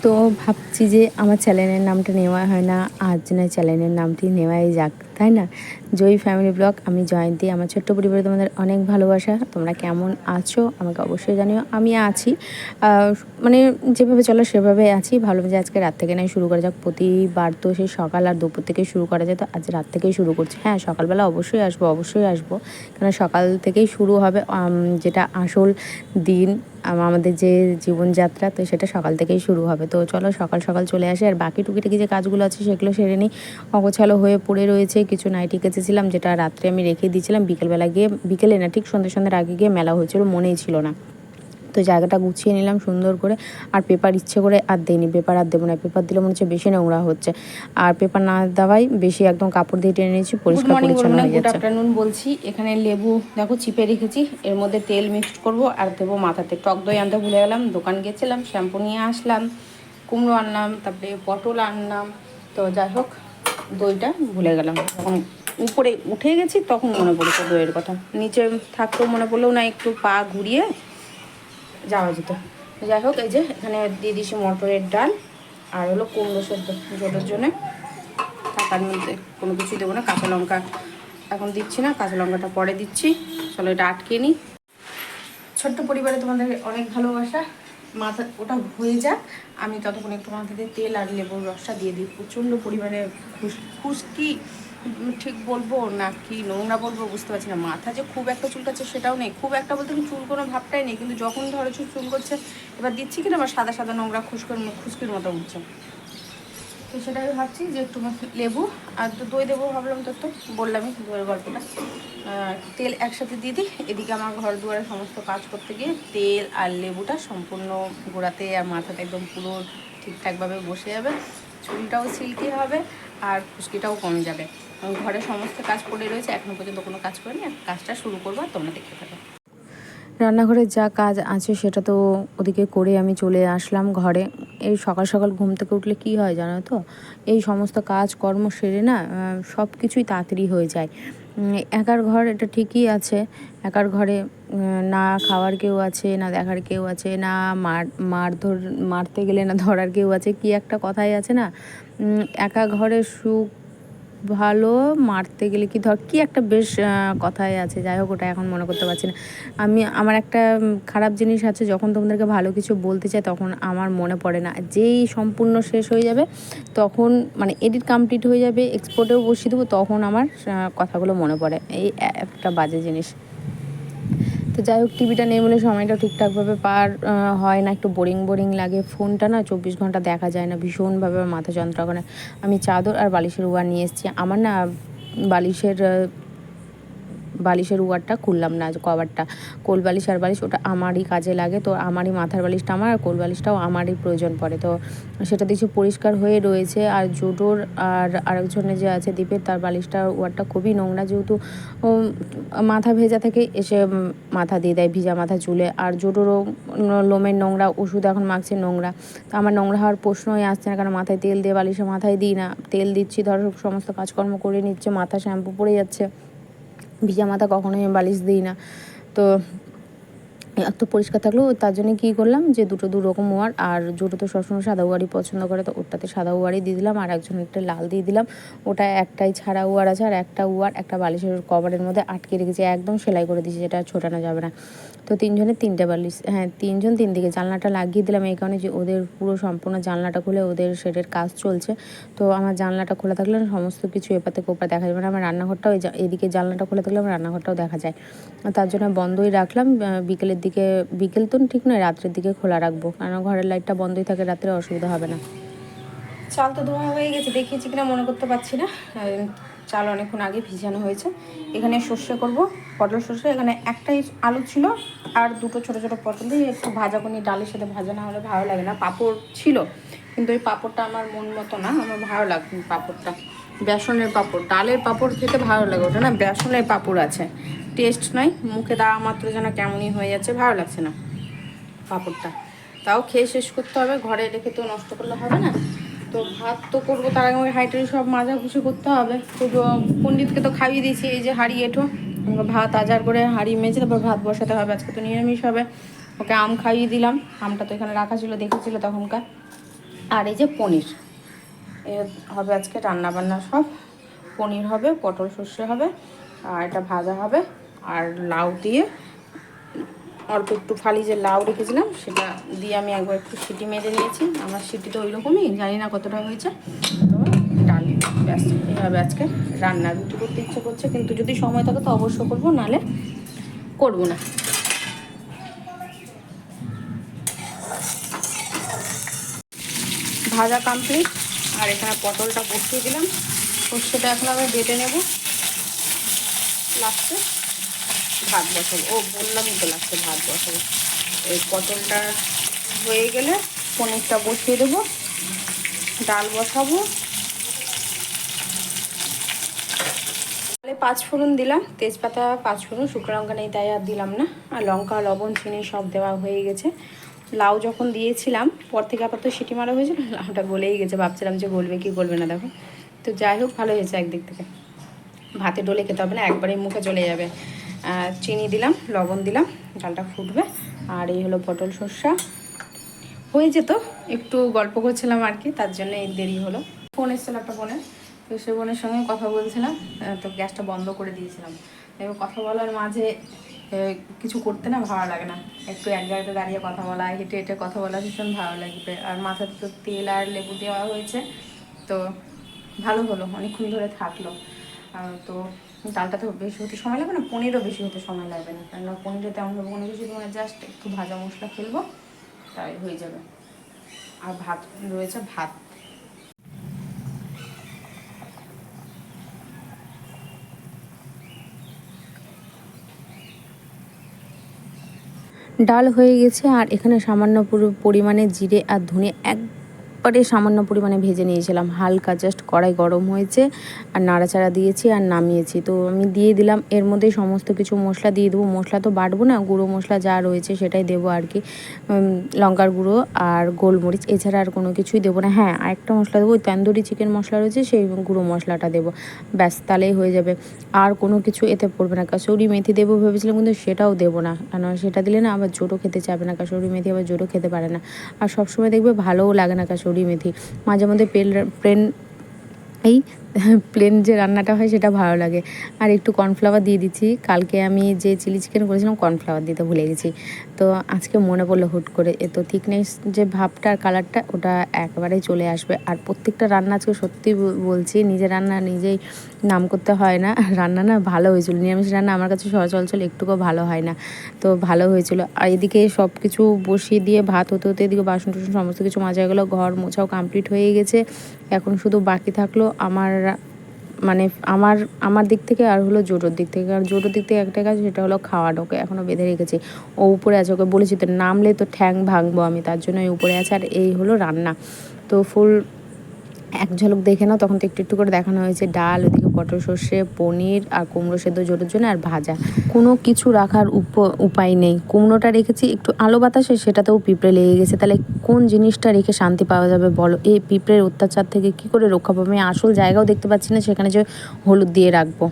তো ভাবছি যে আমার চ্যানেলের নামটা নেওয়া হয় না, আজ না চ্যানেলের নামটি নেওয়াই যাক, তাই না? জয়ী ফ্যামিলি ব্লগ, আমি জয়ন্তী। আমার ছোট্ট পরিবারে তোমাদের অনেক ভালোবাসা। তোমরা কেমন আছো আমাকে অবশ্যই জানিও। আমি আছি, মানে যেভাবে চলো সেভাবে আছি। ভাবলাম যে আজকে রাত থেকে নাই শুরু করা যাক। প্রতিবার তো সেই সকাল আর দুপুর থেকে শুরু করা যায়, তো আজ রাত থেকেই শুরু করছি। হ্যাঁ, সকালবেলা অবশ্যই আসবো, কারণ সকাল থেকেই শুরু হবে যেটা আসল দিন আমাদের যে জীবনযাত্রা, তো সেটা সকাল থেকেই শুরু হবে। তো চলো সকাল সকাল চলে আসে, আর বাকি টুকিটাকি যে কাজগুলো আছে সেগুলো সেরে নিই। অগোছালো হয়ে পড়ে রয়েছে, কিছু নাইটি কেচেছিলাম যেটা রাত্রে আমি রেখে দিয়েছিলাম। বিকেলবেলা গিয়ে, বিকেলে না ঠিক সন্ধ্যের আগে গিয়ে মেলা হয়েছিল, মনেই ছিল না। তো জায়গাটা গুছিয়ে নিলাম সুন্দর করে। আর পেপার ইচ্ছে করে আর দিইনি, পেপার আর দেবো না। পেপার দিলে মনে হচ্ছে বেশি নোংরা হচ্ছে, আর পেপার না দেওয়াই বেশি, একদম কাপড় দিয়ে টেনে নিয়েছি, পরিষ্কার পরিচ্ছন্ন হয়ে যাচ্ছে। গুড আফটারনুন বলছি। এখানে লেবু দেখো চিপে রেখেছি, এর মধ্যে তেল মিক্সড করব আর দেবো মাথাতে। টক দই আনতে ভুলে গেলাম, দোকান গেছিলাম, শ্যাম্পু নিয়ে আসলাম, কুমড়ো আনলাম, তারপরে পটল আনলাম। তো যাই হোক, দইটা ভুলে গেলাম। যখন উপরে উঠে গেছি তখন মনে পড়েছে দইয়ের কথা, নিচে থাকতেও মনে পড়লেও না, একটু পা ঘুরিয়ে যাওয়া যেত। যাই হোক, এই যে এখানে দিয়ে দিয়েছি মটরের ডাল আর হলো কুমড়ো সেদ্ধ জলের জন্যে। টাকার মধ্যে কোনো কিছুই দেবো না, কাঁচা লঙ্কা এখন দিচ্ছি না, কাঁচা লঙ্কাটা পরে দিচ্ছি। চলো এটা আটকে নিই। ছোট্ট পরিবারে তোমাদের অনেক ভালোবাসা। মাথা ওটা হয়ে যাক, আমি ততক্ষণ একটু মাথাতে তেল আর লেবুর রসটা দিয়ে দিই। প্রচণ্ড পরিমাণে খুশকি ঠিক বলবো না কি নোংরা বলবো বুঝতে পারছি না। মাথা যে খুব একটা চুলকাচ্ছে সেটাও নেই, খুব একটা বলতে চুল কোনো ভাবটাই নেই, কিন্তু যখন ধরো চুল করছে, এবার দিচ্ছি কিনা আবার সাদা সাদা নোংরা খুশকির মতো উঠছে। তো সেটাই ভাবছি যে একটু লেবু আর তো দই দেবো ভাবলাম, তো বললামই দইয়ের গল্পটা। তেল একসাথে দিয়ে দিই। এদিকে আমার ঘর দুয়ারে সমস্ত কাজ করতে গিয়ে তেল আর লেবুটা সম্পূর্ণ গোড়াতে আর মাথাতে একদম পুরো ঠিকঠাকভাবে বসে যাবে, চুলটাও সিল্কি হবে আর খুশকিটাও কমে যাবে। ঘরে সমস্ত কাজ পড়ে রয়েছে, এখনও পর্যন্ত কোনো কাজ করিনি, কাজটা শুরু করবো আর তোমরা দেখতে থাকো। রান্নাঘরের যা কাজ আছে সেটা তো ওদিকে করে আমি চলে আসলাম ঘরে। এই সকাল সকাল ঘুম থেকে উঠলে কি হয় জানো তো, এই সমস্ত কাজ কর্ম সেরে না সব কিছুই তাড়াতাড়ি হয়ে যায়। একার ঘর এটা ঠিকই আছে, একার ঘরে না খাওয়ার কেউ আছে, না দেখার কেউ আছে, না মারতে গেলে না ধরার কেউ আছে, কি একটা কথাই আছে না, একা ঘরে সুখ ভালো, মারতে গেলে কি ধর কি একটা বেশ কথাই আছে। যাই হোক, ওটা এখন মনে করতে পারছি না। আমার একটা খারাপ জিনিস আছে, যখন তোমাদেরকে ভালো কিছু বলতে চাই তখন আমার মনে পড়ে না, যেই সম্পূর্ণ শেষ হয়ে যাবে তখন, মানে এডিট কমপ্লিট হয়ে যাবে, এক্সপোর্টেও বসিয়ে দেবো, তখন আমার কথাগুলো মনে পড়ে। এই একটা বাজে জিনিস। তো যাই হোক, টিভিটা নেই বলে সময়টা ঠিকঠাকভাবে পার হয় না, একটু বোরিং লাগে। ফোনটা না 24 ঘন্টা দেখা যায় না, ভীষণভাবে মাথা যন্ত্রণা করে। আমি চাদর আর বালিশের ওয়ার নিয়ে এসেছি। আমার না বালিশের ওয়ারটা খুললাম না, কভারটা। কোল বালিশ আর বালিশ ওটা আমারই কাজে লাগে, তো আমারই মাথার বালিশটা আমার, আর কোল বালিশটাও আমারই প্রয়োজন পড়ে। তো সেটা দেখছি পরিষ্কার হয়ে রয়েছে। আর জোটোর আর আরেকজনের যে আছে দীপের, তার বালিশটার ওয়ারটা খুবই নোংরা, যেহেতু মাথা ভেজা থেকে এসে মাথা দিয়ে দেয় ভিজা মাথা চুলে। আর জোটোরও লোমের নোংরা, ওষুধ এখন মাখছে নোংরা। তো আমার নোংরা হওয়ার প্রশ্নই আসছে না, কারণ মাথায় তেল দিয়ে বালিশে মাথায় দিই না। তেল দিচ্ছি, ধরো সমস্ত কাজকর্ম করে নিচ্ছে, মাথা শ্যাম্পু পড়ে যাচ্ছে, ভিজা মাথা কখনোই আমি বালিশ দিই না। তো এত পরিষ্কার থাকলেও তার জন্য কী করলাম, যে দু রকম ওয়ার, আর জোটো তো সবসময় সাদা ওয়ারই পছন্দ করে, তো ওটাতে সাদা ওয়ারই দিয়ে দিলাম, আর একজনেরটা লাল দিয়ে দিলাম। ওটা একটাই ছাড়া ওয়ার আছে, আর একটা ওয়ার একটা বালিশের কভারের মধ্যে আটকে রেখেছি, একদম সেলাই করে দিয়েছি, যেটা ছোটানো যাবে না। তো তিনজনের তিনটে বালিশ, হ্যাঁ তিনজন তিন দিকে। জানলাটা লাগিয়ে দিলাম এই কারণে যে ওদের পুরো সম্পূর্ণ জানলাটা খুলে, ওদের শেডের কাজ চলছে, তো আমার জানলাটা খোলা থাকলে সমস্ত কিছু এপাতে কোপা দেখা যাবে না। আমার রান্নাঘরটাও এদিকে জানলাটা খোলা থাকলে আমার রান্নাঘরটাও দেখা যায়, তার জন্য বন্ধই রাখলাম। বিকেলের দিকে, বিকেল তো ঠিক নয়, রাত্রের দিকে খোলা রাখবো, কারণ ঘরের লাইটটা বন্ধই থাকে, রাত্রে অসুবিধা হবে না। চাল তো ধোয়া হয়ে গেছে, দেখিয়েছি কিনা মনে করতে পারছি না। চাল অনেকক্ষণ আগে ভিজানো হয়েছে। এখানে সর্ষে করব, পটল সর্ষে। এখানে একটাই আলু ছিল আর দুটো ছোটো ছোটো পটল দিয়ে একটু ভাজা করে, ডালের সাথে ভাজা না হলে ভালো লাগে না। পাঁপড় ছিল, কিন্তু এই পাঁপড়টা আমার মন মতো না, আমার ভালো লাগবে পাঁপড়টা। বেসনের পাঁপড়, ডালের পাঁপড় খেতে ভালো লাগে, ওটা না বেসনের পাঁপড় আছে, টেস্ট নয়, মুখে দেওয়া মাত্র যেন কেমনই হয়ে যাচ্ছে, ভালো লাগছে না পাঁপড়টা। তাও খেয়ে শেষ করতে হবে, ঘরে রেখে তো নষ্ট করলে হবে না। তো ভাত তো করবো, তার আগে আমাকে হাঁড়িটারি সব মাজাঘুষি করতে হবে। তো পণ্ডিতকে তো খাইয়ে দিয়েছি, এই যে হাঁড়ি এঁঠো, আমাকে ভাত আজার করে হাঁড়ি মেজে তারপর ভাত বসাতে হবে। আজকে তো নিরামিষ হবে। ওকে আম খাইয়ে দিলাম, আমটা তো এখানে রাখা ছিল, দেখেছিল তখনকার। আর এই যে পনির, এ হবে আজকে রান্না বান্না সব। পনির হবে, পটল সর্ষে হবে, আর এটা ভাজা হবে, আর লাউ দিয়ে অল্প একটু ফালি যে লাউ রেখেছিলাম সেটা দিয়ে আমি একবার একটু সিটি মেরে নিয়েছি। আমার সিটি তো ওই রকমই, জানি না কতটা হয়েছে। তো ডাল, ব্যাস এইভাবে আজকে রান্না। রুটি করতে ইচ্ছে করছে, কিন্তু যদি সময় থাকে তো অবশ্য করবো, নাহলে করবো না। ভাজা কমপ্লিট, আর এখানে পটলটা বসিয়ে দিলাম। সর্ষেটা এখন আমি বেটে নেব, লাস্টে ভাত বসাবো। ও বললামই তো লাস্টে ভাত বসাবো। এই পটলটা হয়ে গেলে পনিরটা বসিয়ে দেবো, ডাল বসাবো। তাহলে 5 ফোড়ন দিলাম, তেজপাতা, 5 ফোড়ন, শুকনো লঙ্কা নেই তাই আর দিলাম না। আর লঙ্কা, লবণ, চিনি সব দেওয়া হয়ে গেছে। লাউ যখন দিয়েছিলাম পর থেকে আবার তো সিটি মারা হয়েছিল, লাউটা গলেই গেছে, ভাবছিলাম যে গলবে কি গলবে না, দেখো। তো যাই হোক, ভালো হয়েছে একদিক থেকে। ভাতে ডলে খেতে হবে না, একবারেই মুখে চলে যাবে। চিনি দিলাম, লবণ দিলাম, ডালটা ফুটবে। আর এই হলো পটল সর্ষা। হয়ে যেত, একটু গল্প করছিলাম আর কি, তার জন্য এই দেরি হলো। ফোন এসেছিল একটা বোনের, তো সে বোনের সঙ্গে কথা বলছিলাম, তো গ্যাসটা বন্ধ করে দিয়েছিলাম। এবার কথা বলার মাঝে কিছু করতে না ভালো লাগে না, একটু এক জায়গাতে দাঁড়িয়ে কথা বলা, হেঁটে হেঁটে কথা বলা ভীষণ ভালো লাগবে। আর মাথাতে তো তেল আর লেবু দেওয়া হয়েছে, তো ভালো হলো, অনেকক্ষণ ধরে থাকলো। তো ডালটা তো বেশি হতে সময় লাগবে না, পনিরও বেশি হতে সময় লাগবে না, কেননা পনিরে তেমনভাবে কোনো কিছু তোমার জাস্ট একটু ভাজা মশলা ফেলবো, তাই হয়ে যাবে। আর ভাত রয়েছে, ভাত। ডাল হয়ে গেছে, আর এখানে সামান্য পরিমাণে জিরে আর ধনে একবারে সামান্য পরিমাণে ভেজে নিয়েছিলাম, হালকা জাস্ট কড়াই গরম হয়েছে আর নাড়াচাড়া দিয়েছি আর নামিয়েছি। তো আমি দিয়ে দিলাম এর মধ্যে সমস্ত কিছু মশলা দিয়ে দেবো। মশলা তো বাটবো না, গুঁড়ো মশলা যা রয়েছে সেটাই দেবো আর কি। লঙ্কার গুঁড়ো আর গোলমরিচ, এছাড়া আর কোনো কিছুই দেবো না। হ্যাঁ, আরেকটা মশলা দেবো, ওই তন্দুরি চিকেন মশলা রয়েছে সেই গুঁড়ো মশলাটা দেবো, ব্যাস তাহলেই হয়ে যাবে। আর কোনো কিছু এতে পড়বে না। কাসুরি মেথি দেবো ভেবেছিলাম, কিন্তু সেটাও দেবো না, কেন সেটা দিলে না আবার জোরও খেতে চাবে না, কাসুরি মেথি আবার জোরও খেতে পারে না। আর সবসময় দেখবে ভালোও লাগে না কাসুরি মেথি, মাঝে মধ্যে এই প্লেন যে রান্নাটা হয় সেটা ভালো লাগে। আর একটু কর্নফ্লাওয়ার দিয়ে দিচ্ছি, কালকে আমি যে চিলি চিকেন করেছিলাম কর্নফ্লাওয়ার দিতে ভুলে গেছি, তো আজকে মনে পড়লো হুট করে। তো থিকনেস যে ভাবটা আর কালারটা ওটা একেবারেই চলে আসবে। আর প্রত্যেকটা রান্না আজকে সত্যি বলছি, নিজের রান্না নিজেই নাম করতে হয় না, রান্না না ভালো হয়েছিল। নিরামিষ রান্না আমার কাছে সচল একটুকুও ভালো হয় না, তো ভালো হয়েছিল। আর এদিকে সব কিছু বসিয়ে দিয়ে ভাত হতে হতে এদিকে বাসন টাসন সমস্ত কিছু মাজা গেলো, ঘর মোছাও কমপ্লিট হয়ে গেছে। এখন শুধু বাকি থাকলো আমার, মানে আমার দিক থেকে আর হলো জোটোর দিক থেকে। আর জোটোর দিক থেকে একটা কাজ, সেটা হলো খাওয়ানোকে এখনও বেঁধে রেখেছি। ও উপরে আছে, ওকে বলেছি তো নামলে তো ঠ্যাং ভাঙবো আমি, তার জন্য উপরে আছে। আর এই হলো রান্না, তো ফুল এক ঝলক দেখে নাও, তখন তো একটু একটু করে দেখানো হয়েছে। ডাল, ওদিকে পটল সর্ষে, পনির আর কুমড়ো সেদ্ধ জোরের জন্য, আর ভাজা। কোনো কিছু রাখার উপায় নেই। কুমড়োটা রেখেছি একটু আলো বাতাসে, সেটাতেও পিঁপড়ে লেগে গেছে। তাহলে কোন জিনিসটা রেখে শান্তি পাওয়া যাবে বলো? এই পিঁপড়ের অত্যাচার থেকে কি করে রক্ষা পাবো? আমি আসল জায়গাও দেখতে পাচ্ছি না সেখানে যে হলুদ দিয়ে রাখবো।